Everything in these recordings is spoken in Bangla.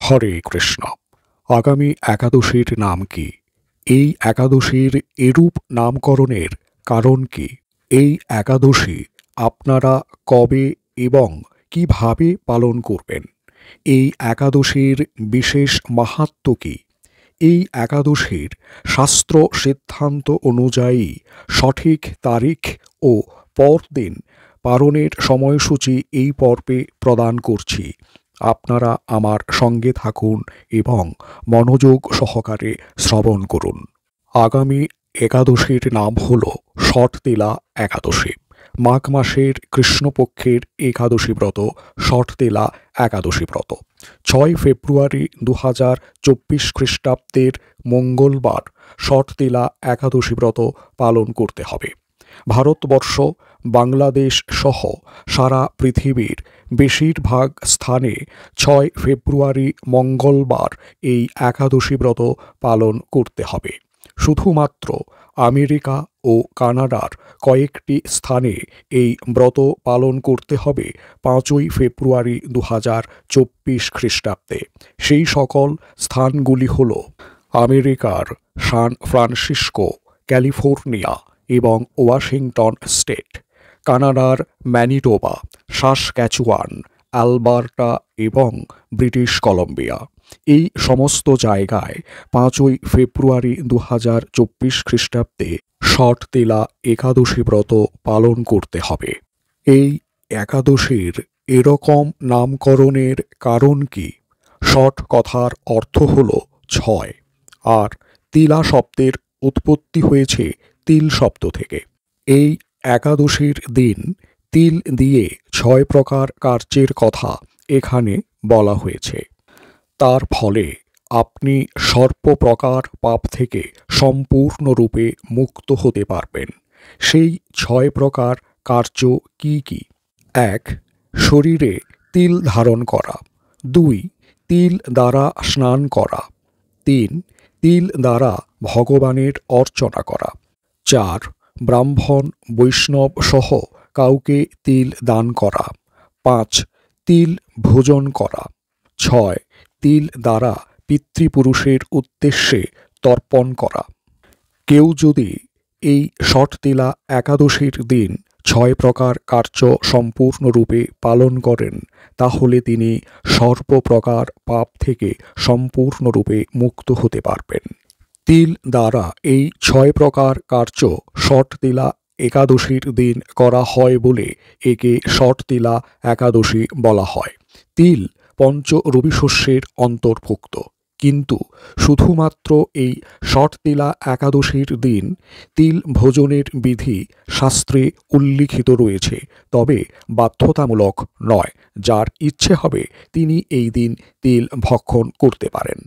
হরে কৃষ্ণ। আগামী একাদশীর নাম কি? এই একাদশীর এরূপ নামকরণের কারণ কি? এই একাদশী আপনারা কবে এবং কিভাবে পালন করবেন? এই একাদশীর বিশেষ মাহাত্ম্য কি? এই একাদশীর শাস্ত্র সিদ্ধান্ত অনুযায়ী সঠিক তারিখ ও পরদিন পালনের সময়সূচি এই পর্বে প্রদান করছি। আপনারা আমার সঙ্গে থাকুন এবং মনোযোগ সহকারে শ্রবণ করুন। আগামী একাদশীর নাম হল ষটতিলা একাদশী। মাঘ মাসের কৃষ্ণপক্ষের একাদশী ব্রত ষটতিলা একাদশী ব্রত 6 ফেব্রুয়ারি 2024 খ্রিস্টাব্দের মঙ্গলবার ষটতিলা একাদশী ব্রত পালন করতে হবে। ভারতবর্ষ, বাংলাদেশ সহ সারা পৃথিবীর বেশিরভাগ স্থানে 6 ফেব্রুয়ারি মঙ্গলবার এই একাদশী ব্রত পালন করতে হবে। শুধুমাত্র আমেরিকা ও কানাডার কয়েকটি স্থানে এই ব্রত পালন করতে হবে 5 ফেব্রুয়ারি 2024 খ্রিস্টাব্দে। সেই সকল স্থানগুলি হল আমেরিকার সান ফ্রান্সিসকো, ক্যালিফোর্নিয়া এবং ওয়াশিংটন স্টেট, কানাডার ম্যানিটোবা, সাসক্যাচুয়ান, অ্যালবার্টা এবং ব্রিটিশ কলম্বিয়া। এই সমস্ত জায়গায় 5 ফেব্রুয়ারি 2024 খ্রিস্টাব্দে ষটতিলা একাদশী ব্রত পালন করতে হবে। এই একাদশীর এরকম নামকরণের কারণ কি? ষট কথার অর্থ হল 6, আর তিলা শব্দের উৎপত্তি হয়েছে তিল শব্দ থেকে। এই একাদশীর দিন তিল দিয়ে 6 প্রকার কার্যের কথা এখানে বলা হয়েছে। তার ফলে আপনি সর্বপ্রকার পাপ থেকে সম্পূর্ণরূপে মুক্ত হতে পারবেন। সেই 6 প্রকার কার্য কি কি? 1. শরীরে তিল ধারণ করা। 2. তিল দ্বারা স্নান করা। 3. তিল দ্বারা ভগবানের অর্চনা করা। 4. ব্রাহ্মণ বৈষ্ণব সহ কাউকে তিল দান করা। 5. তিল ভোজন করা। 6. তিল দ্বারা পিতৃপুরুষের উদ্দেশ্যে তর্পণ করা। কেউ যদি এই ষটতিলা একাদশীর দিন 6 প্রকার কার্য সম্পূর্ণরূপে পালন করেন, তাহলে তিনি সর্বপ্রকার পাপ থেকে সম্পূর্ণরূপে মুক্ত হতে পারবেন। তিল দ্বারা এই 6 প্রকার কার্য ষটতিলা একাদশীর দিন করা হয় বলে একে ষটতিলা একাদশী বলা হয়। তিল পঞ্চ রবিশস্যের অন্তর্ভুক্ত, কিন্তু শুধুমাত্র এই ষটতিলা একাদশীর দিন তিল ভোজনের বিধি শাস্ত্রে উল্লিখিত রয়েছে, তবে বাধ্যতামূলক নয়। যার ইচ্ছে হবে তিনি এই দিন তিল ভক্ষণ করতে পারেন।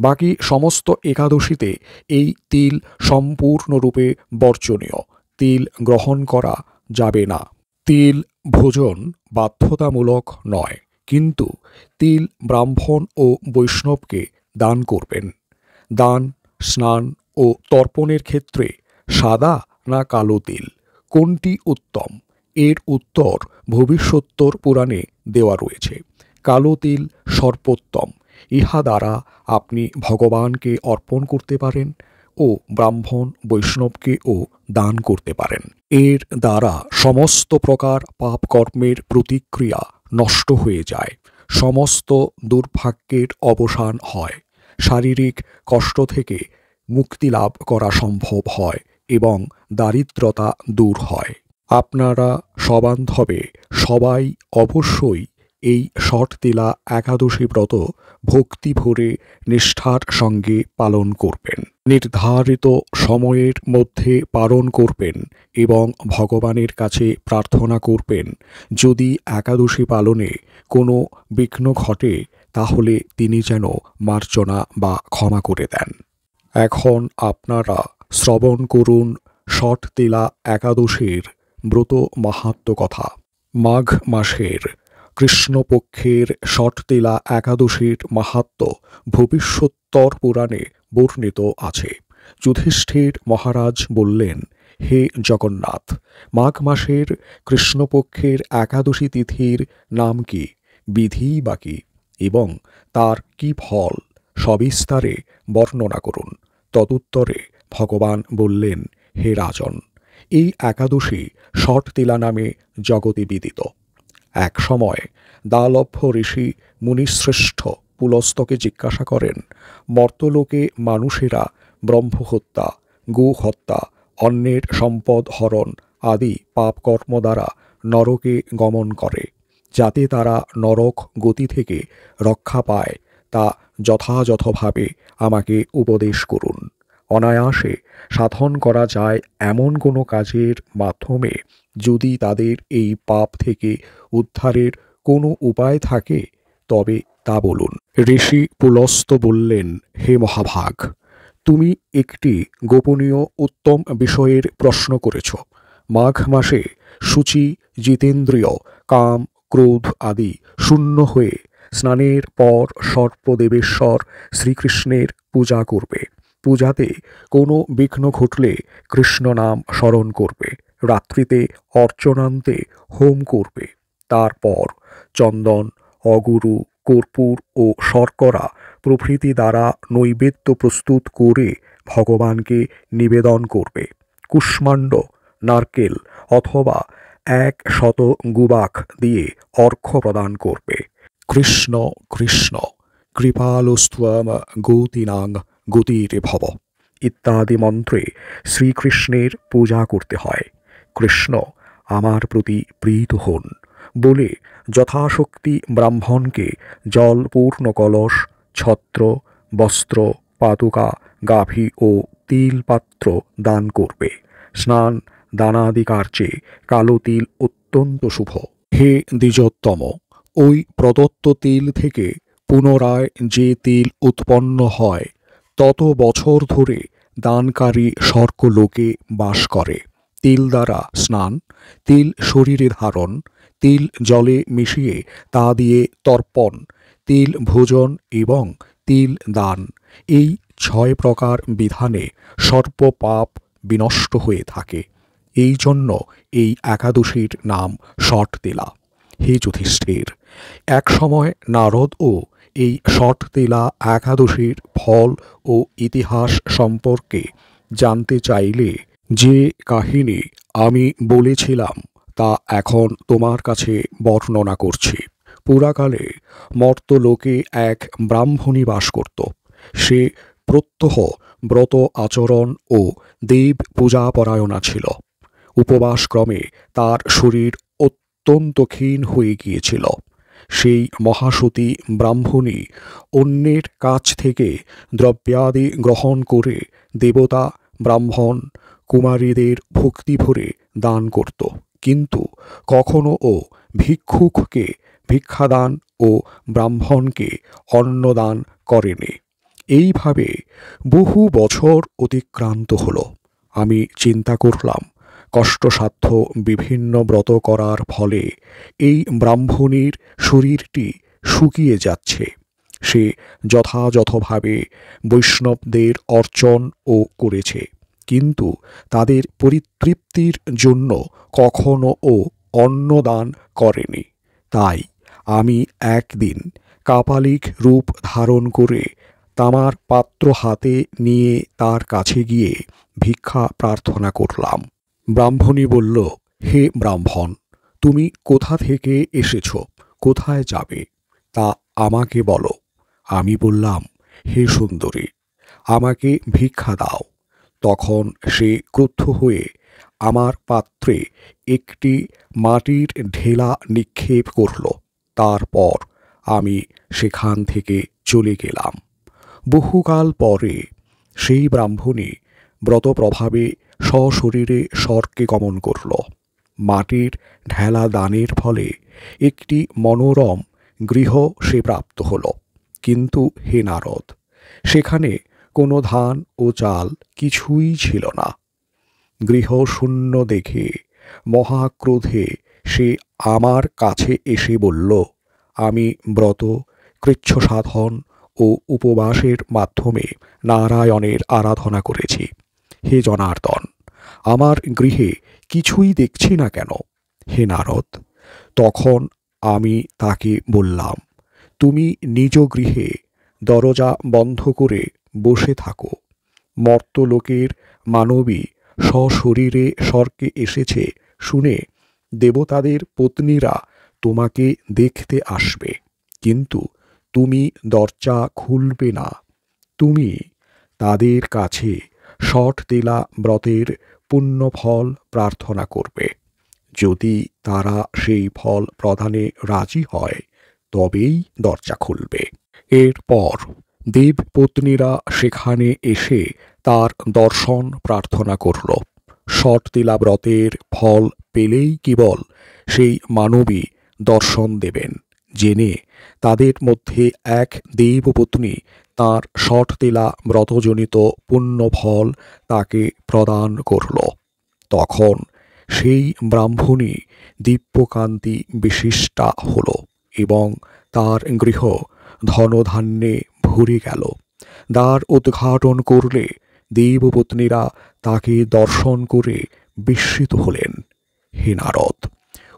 বাকি সমস্ত একাদশীতে এই তিল সম্পূর্ণরূপে বর্জনীয়। তিল গ্রহণ করা যাবে না। তিল ভোজন বাধ্যতামূলক নয়, কিন্তু তিল ব্রাহ্মণ ও বৈষ্ণবকে দান করবেন। দান, স্নান ও তর্পণের ক্ষেত্রে সাদা না কালো তিল কোনটি উত্তম? এর উত্তর ভবিষ্যোত্তর পুরাণে দেওয়া রয়েছে। কালো তিল সর্বোত্তম। ইহা দ্বারা আপনি ভগবানকে অর্পণ করতে পারেন ও ব্রাহ্মণ বৈষ্ণবকেও দান করতে পারেন। এর দ্বারা সমস্ত প্রকার পাপকর্মের প্রতিক্রিয়া নষ্ট হয়ে যায়, সমস্ত দুর্ভাগ্যের অবসান হয়, শারীরিক কষ্ট থেকে মুক্তি লাভ করা সম্ভব হয় এবং দারিদ্রতা দূর হয়। আপনারা সবান্ধবে সবাই অবশ্যই এই ষটতিলা একাদশী ব্রত ভক্তি ভরে নিষ্ঠার সঙ্গে পালন করবেন। নির্ধারিত সময়ের মধ্যে পালন করবেন এবং ভগবানের কাছে প্রার্থনা করবেন যদি একাদশী পালনে কোনো বিঘ্ন ঘটে তাহলে তিনি যেন মার্জনা বা ক্ষমা করে দেন। এখন আপনারা শ্রবণ করুন ষটতিলা একাদশীর ব্রত মাহাত্ম্য কথা। মাঘ মাসের কৃষ্ণপক্ষের ষটতিলা একাদশীর মাহাত্ম্য ভবিষ্যোত্তর পুরাণে বর্ণিত আছে। যুধিষ্ঠির মহারাজ বললেন, হে জগন্নাথ, মাঘ মাসের কৃষ্ণপক্ষের একাদশী তিথির নাম কি? বিধি বা কি? এবং তার কি ফল সবিস্তারে বর্ণনা করুন। তদুত্তরে ভগবান বললেন, হে রাজন, এই একাদশী ষটতিলা নামে জগতে বিদিত। এক সময় দালভ্য ঋষি মুনিশ্রেষ্ঠ পুলস্তকে জিজ্ঞাসা করেন, মর্তলোকে মানুষেরা ব্রহ্মহত্যা, গোহত্যা, অন্যের সম্পদ হরণ আদি পাপকর্ম দ্বারা নরকে গমন করে, যাতে তারা নরক গতি থেকে রক্ষা পায় তা যথাযথভাবে আমাকে উপদেশ করুন। অনায়াসে সাধন করা যায় এমন কোনো কাজের মাধ্যমে যদি তাদের এই পাপ থেকে উদ্ধারের কোনো উপায় থাকে তবে তা বলুন। ঋষি পুলস্ত বললেন, হে মহাভাগ, তুমি একটি গোপনীয় উত্তম বিষয়ের প্রশ্ন করেছ। মাঘ মাসে শুচি, জিতেন্দ্রিয়, কাম, ক্রোধ আদি শূন্য হয়ে স্নানের পর সর্পদেবেশ্বর শ্রীকৃষ্ণের পূজা করবে। পূজাতে কোনো বিঘ্ন ঘটলে কৃষ্ণ নাম স্মরণ করবে। রাত্রিতে অর্চনান্তে হোম করবে। তারপর চন্দন, অগুরু, কর্পূর ও শর্করা প্রভৃতি দ্বারা নৈবেদ্য প্রস্তুত করে ভগবানকে নিবেদন করবে। কুষ্মাণ্ড, নারকেল অথবা 100 গুবাক দিয়ে অর্ঘ্য প্রদান করবে। কৃষ্ণ কৃষ্ণ কৃপালুস্ত্বম গতিনাং গতিরে ভব ইত্যাদি মন্ত্রে শ্রীকৃষ্ণের পূজা করতে হয়। কৃষ্ণ আমার প্রতি প্রীত হন বলে যথাশক্তি ব্রাহ্মণকে জলপূর্ণ কলস, ছত্র, বস্ত্র, পাদুকা, গাভী ও তিল পাত্র দান করবে। স্নান দানাদি কার্যে কালো তিল অত্যন্ত শুভ। হে দ্বিজোত্তম, ওই প্রদত্ত তিল থেকে পুনরায় যে তিল উৎপন্ন হয় তত বছর ধরে দানকারী স্বর্গলোকে বাস করে। তিল দ্বারা স্নান, তিল শরীরে ধারণ, তিল জলে মিশিয়ে তা দিয়ে তর্পণ, তিল ভোজন এবং তিল দান, এই 6 প্রকার বিধানে সর্ব পাপ বিনষ্ট হয়ে থাকে। এই জন্য এই একাদশীর নাম ষটতিলা। হে যুধিষ্ঠির, এক সময় নারদও এই ষটতিলা একাদশীর ফল ও ইতিহাস সম্পর্কে জানতে চাইলে যে কাহিনী আমি বলেছিলাম তা এখন তোমার কাছে বর্ণনা করছি। পুরাকালে মর্তলোকে এক ব্রাহ্মণী বাস করত। সে প্রত্যহ ব্রত আচরণ ও দেব পূজাপরায়ণা ছিল। উপবাসক্রমে তার শরীর অত্যন্ত ক্ষীণ হয়ে গিয়েছিল। সেই মহাসতী ব্রাহ্মণী অন্যের কাছ থেকে দ্রব্যাদি গ্রহণ করে দেবতা, ব্রাহ্মণ, কুমারীদের ভক্তি ভরে দান করত, কিন্তু কখনো ও ভিক্ষুককে ভিক্ষাদান ও ব্রাহ্মণকে অন্নদান করেনি। এইভাবে বহু বছর অতিক্রান্ত হল। আমি চিন্তা করলাম, কষ্টসাধ্য বিভিন্ন ব্রত করার ফলে এই ব্রাহ্মণীর শরীরটি শুকিয়ে যাচ্ছে। সে যথাযথভাবে বৈষ্ণবদের অর্চনও করেছে, কিন্তু তাদের পরিতৃপ্তির জন্য কখনোও অন্নদান করেনি। তাই আমি একদিন কাপালিক রূপ ধারণ করে তামার পাত্র হাতে নিয়ে তার কাছে গিয়ে ভিক্ষা প্রার্থনা করলাম। ব্রাহ্মণী বলল, হে ব্রাহ্মণ, তুমি কোথা থেকে এসেছ, কোথায় যাবে তা আমাকে বলো। আমি বললাম, হে সুন্দরী, আমাকে ভিক্ষা দাও। তখন সে ক্রুদ্ধ হয়ে আমার পাত্রে একটি মাটির ঢেলা নিক্ষেপ করল। তারপর আমি সেখান থেকে চলে গেলাম। বহুকাল পরে সেই ব্রাহ্মণী ব্রতপ্রভাবে সশরীরে স্বর্গে গমন করল। মাটির ঢেলা দানের ফলে একটি মনোরম গৃহ সে প্রাপ্ত হল। কিন্তু হে নারদ, সেখানে কোনো ধান ও চাল কিছুই ছিল না। গৃহ শূন্য দেখে মহাক্রোধে সে আমার কাছে এসে বলল, আমি ব্রত, কৃচ্ছ সাধন ও উপবাসের মাধ্যমে নারায়ণের আরাধনা করেছি। হে জনার্দন, আমার গৃহে কিছুই দেখছি না কেন? হে নারদ, তখন আমি তাকে বললাম, তুমি নিজ গৃহে দরজা বন্ধ করে বসে থাকো। মর্তলোকের মানবী সশরীরে স্বর্গে এসেছে শুনে দেবতাদের পত্নীরা তোমাকে দেখতে আসবে, কিন্তু তুমি দরজা খুলবে না। তুমি তাদের কাছে ষট তেলা ব্রতের পুণ্যফল প্রার্থনা করবে। যদি তারা সেই ফল প্রদানে রাজি হয় তবেই দরজা খুলবে। এরপর দেবপত্নীরা সেখানে এসে তার দর্শন প্রার্থনা করল। ষট তেলা ব্রতের ফল পেলেই কেবল সেই মানবী দর্শন দেবেন জেনে তাদের মধ্যে এক দেবপত্নী তাঁর ষট তেলা ব্রতজনিত পুণ্যফল তাকে প্রদান করল। তখন সেই ব্রাহ্মণী দিব্যকান্তি বিশিষ্টা হল এবং তার গৃহ ধনধান্যে ভরে গেল। দ্বার উদ্ঘাটন করলে দেবপত্নীরা তাকে দর্শন করে বিস্মিত হলেন। হে নারদ,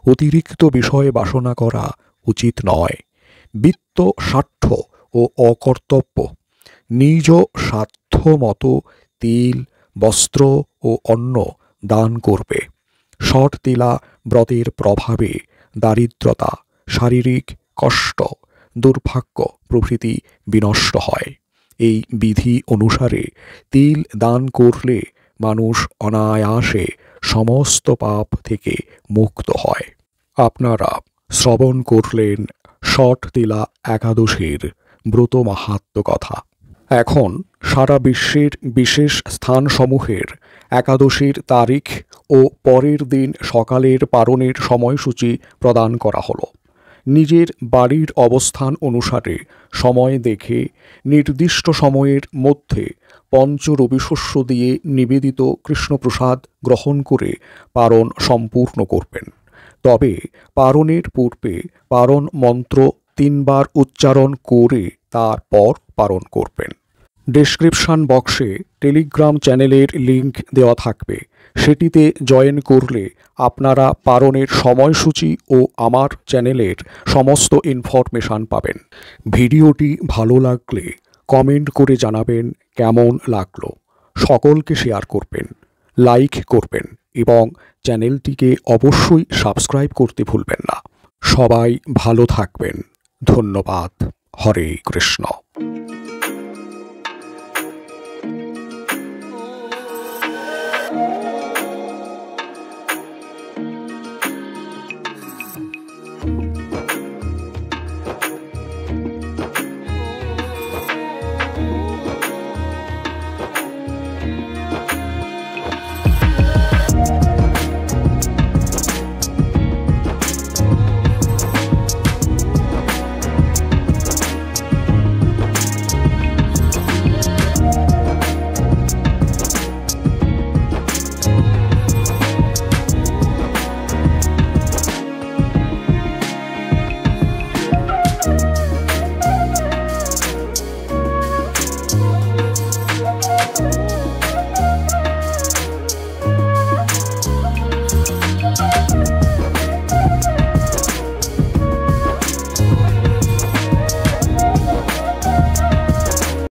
অতিরিক্ত বিষয়ে বাসনা করা উচিত নয়। বিত্ত স্বার্থ ও অকর্তব্য নিজ স্বার্থ মতো তিল, বস্ত্র ও অন্ন দান করবে। ষট তেলা ব্রতের প্রভাবে দারিদ্রতা, শারীরিক কষ্ট, দুর্ভাগ্য প্রভৃতি বিনষ্ট হয়। এই বিধি অনুসারে তিল দান করলে মানুষ অনায়াসে সমস্ত পাপ থেকে মুক্ত হয়। আপনারা শ্রবণ করলেন ষট তেলা একাদশীর ব্রত মাহাত্ম্য কথা। এখন সারা বিশ্বের বিশেষ স্থানসমূহের একাদশীর তারিখ ও পরের দিন সকালের পারণের সময়সূচি প্রদান করা হলো। নিজের বাড়ির অবস্থান অনুসারে সময় দেখে নির্দিষ্ট সময়ের মধ্যে পঞ্চরবিশস্য দিয়ে নিবেদিত কৃষ্ণপ্রসাদ গ্রহণ করে পারণ সম্পূর্ণ করবেন। তবে পারণের পূর্বে পারণ মন্ত্র 3 বার উচ্চারণ করে তারপর পারণ করবেন। ডেসক্রিপশন বক্সে টেলিগ্রাম চ্যানেলের লিংক দেওয়া থাকবে, সেটিতে জয়েন করলে আপনারা পারণের সময়সূচি ও আমার চ্যানেলের সমস্ত ইনফরমেশান পাবেন। ভিডিওটি ভালো লাগলে কমেন্ট করে জানাবেন কেমন লাগলো। সকলকে শেয়ার করবেন, লাইক করবেন এবং চ্যানেলটিকে অবশ্যই সাবস্ক্রাইব করতে ভুলবেন না। সবাই ভালো থাকবেন। ধন্যবাদ। হরে কৃষ্ণ।